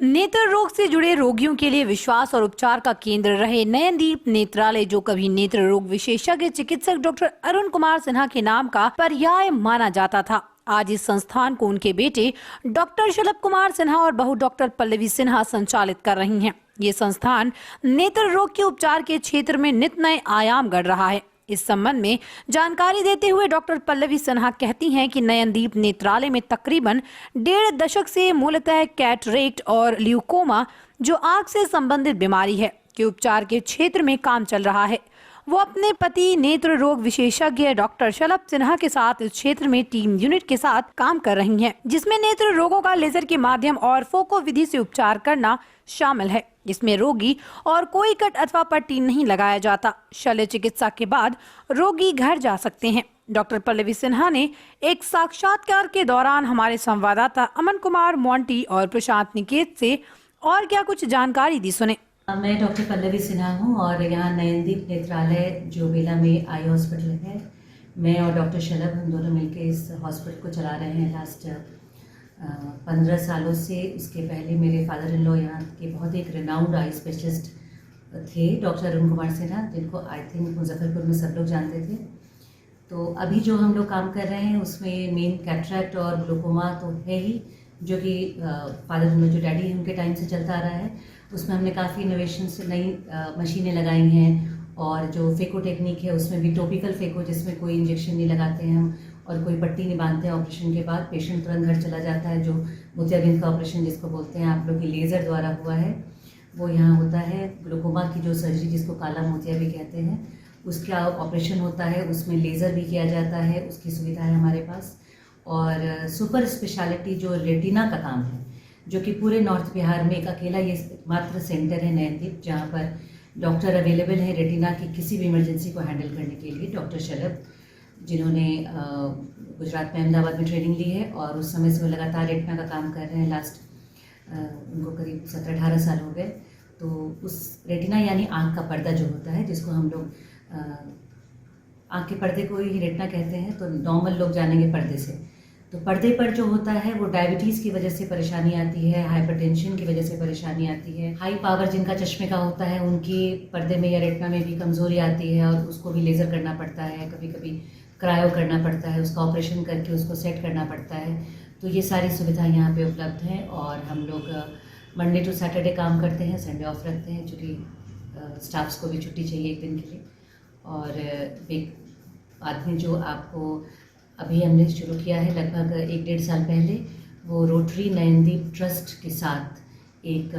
नेत्र रोग से जुड़े रोगियों के लिए विश्वास और उपचार का केंद्र रहे नयनदीप नेत्रालय, जो कभी नेत्र रोग विशेषज्ञ चिकित्सक डॉक्टर अरुण कुमार सिन्हा के नाम का पर्याय माना जाता था, आज इस संस्थान को उनके बेटे डॉक्टर शलभ कुमार सिन्हा और बहू डॉक्टर पल्लवी सिन्हा संचालित कर रही हैं। ये संस्थान नेत्र रोग के उपचार के क्षेत्र में नित नए आयाम गढ़ रहा है। इस संबंध में जानकारी देते हुए डॉक्टर पल्लवी सिन्हा कहती हैं कि नयनदीप नेत्रालय में तकरीबन 1.5 दशक से मूलतः कैटरेक्ट और ल्यूकोमा, जो आंख से संबंधित बीमारी है, के उपचार के क्षेत्र में काम चल रहा है। वो अपने पति नेत्र रोग विशेषज्ञ डॉक्टर शलभ सिन्हा के साथ इस क्षेत्र में टीम यूनिट के साथ काम कर रही हैं, जिसमें नेत्र रोगों का लेजर के माध्यम और फोको विधि से उपचार करना शामिल है। इसमें रोगी और कोई कट अथवा पट्टी नहीं लगाया जाता। शल्य चिकित्सा के बाद रोगी घर जा सकते हैं। डॉक्टर पल्लवी सिन्हा ने एक साक्षात्कार के दौरान हमारे संवाददाता अमन कुमार मोंटी और प्रशांत निकेत से और क्या कुछ जानकारी दी, सुने। मैं डॉक्टर पल्लवी सिन्हा हूँ और यहाँ नयनदीप नेत्रालय जो बेला में आई हॉस्पिटल है, मैं और डॉक्टर शलभ हम दोनों मिलकर इस हॉस्पिटल को चला रहे हैं लास्ट 15 सालों से। उसके पहले मेरे फादर इन लॉ यहाँ के बहुत एक रिनाउंड आई स्पेशलिस्ट थे, डॉक्टर अरुण कुमार सिन्हा, जिनको आई थिंक मुजफ्फरपुर में सब लोग जानते थे। तो अभी जो हम लोग काम कर रहे हैं उसमें मेन कैटरेक्ट और ग्लूकोमा तो है ही, जो कि फादर इन लॉ जो डैडी उनके टाइम से चलता आ रहा है। उसमें हमने काफ़ी इनोवेशन से नई मशीनें लगाई हैं और जो फेको टेक्निक है उसमें भी टॉपिकल फेको, जिसमें कोई इंजेक्शन नहीं लगाते हैं हम और कोई पट्टी नहीं बांधते हैं। ऑपरेशन के बाद पेशेंट तुरंत घर चला जाता है। जो मोतियाबिंद का ऑपरेशन जिसको बोलते हैं आप लोग की लेज़र द्वारा हुआ है, वो यहाँ होता है। ग्लूकोमा की जो सर्जरी जिसको काला मोतिया भी कहते हैं, उसका ऑपरेशन होता है, उसमें लेज़र भी किया जाता है, उसकी सुविधा है हमारे पास। और सुपर स्पेशलिटी जो रेटिना का काम है, जो कि पूरे नॉर्थ बिहार में एक अकेला ये मात्र सेंटर है नयनदीप, जहाँ पर डॉक्टर अवेलेबल है रेटिना की किसी भी इमरजेंसी को हैंडल करने के लिए। डॉक्टर शलभ, जिन्होंने गुजरात में अहमदाबाद में ट्रेनिंग ली है और उस समय से वो लगातार रेटिना का काम कर रहे हैं। लास्ट उनको करीब 17-18 साल हो गए। तो उस रेटिना यानी आँख का पर्दा जो होता है, जिसको हम लोग आँख के पर्दे को ही रेटिना कहते हैं, तो नॉर्मल लोग जानेंगे पर्दे से। तो पर्दे पर जो होता है वो डायबिटीज़ की वजह से परेशानी आती है, हाइपरटेंशन की वजह से परेशानी आती है, हाई पावर जिनका चश्मे का होता है उनकी पर्दे में या रेटिना में भी कमज़ोरी आती है और उसको भी लेज़र करना पड़ता है, कभी कभी क्रायो करना पड़ता है, उसका ऑपरेशन करके उसको सेट करना पड़ता है। तो ये सारी सुविधाएं यहाँ पे उपलब्ध हैं और हम लोग मंडे टू सैटरडे काम करते हैं, संडे ऑफ रखते हैं, चूँकि स्टाफ्स को भी छुट्टी चाहिए एक दिन के लिए। और एक आदमी जो आपको अभी हमने शुरू किया है लगभग 1-1.5 साल पहले, वो रोटरी नयनदीप ट्रस्ट के साथ एक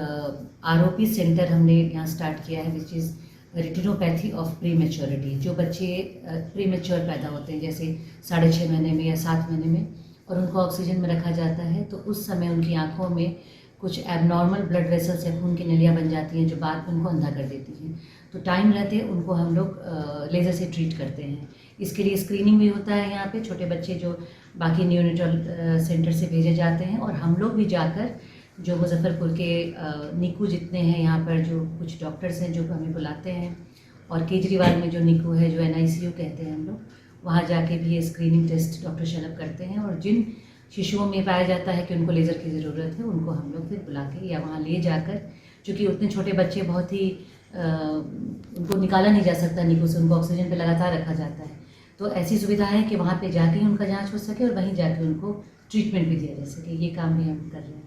आरओपी सेंटर हमने यहाँ स्टार्ट किया है, which is retinopathy of pre maturity. जो बच्चे प्री मैच्योर पैदा होते हैं, जैसे 6.5 महीने में या 7 महीने में, और उनको ऑक्सीजन में रखा जाता है, तो उस समय उनकी आँखों में कुछ एबनॉर्मल ब्लड वेसल्स या खून की नलियाँ बन जाती हैं, जो बाद में उनको अंधा कर देती हैं। तो टाइम रहते उनको हम लोग लेज़र से ट्रीट करते हैं। इसके लिए स्क्रीनिंग भी होता है यहाँ पे। छोटे बच्चे जो बाकी न्यूनेटल सेंटर से भेजे जाते हैं और हम लोग भी जाकर, जो मुजफ्फरपुर के निकू जितने हैं यहाँ पर, जो कुछ डॉक्टर्स हैं जो हमें बुलाते हैं, और केजरीवाल में जो निकू है, जो NICU कहते हैं हम लोग, वहाँ जाके भी ये स्क्रीनिंग टेस्ट डॉक्टर शलभ करते हैं। और जिन शिशुओं में पाया जाता है कि उनको लेज़र की ज़रूरत है, उनको हम लोग फिर बुला के या वहाँ ले जाकर, चूँकि उतने छोटे बच्चे बहुत ही उनको निकाला नहीं जा सकता निकू से, उनको ऑक्सीजन पे लगातार रखा जाता है। तो ऐसी सुविधा है कि वहाँ पे जाके ही उनका जांच हो सके और वहीं जाके उनको ट्रीटमेंट भी दिया जा सके। ये काम भी हम कर रहे हैं।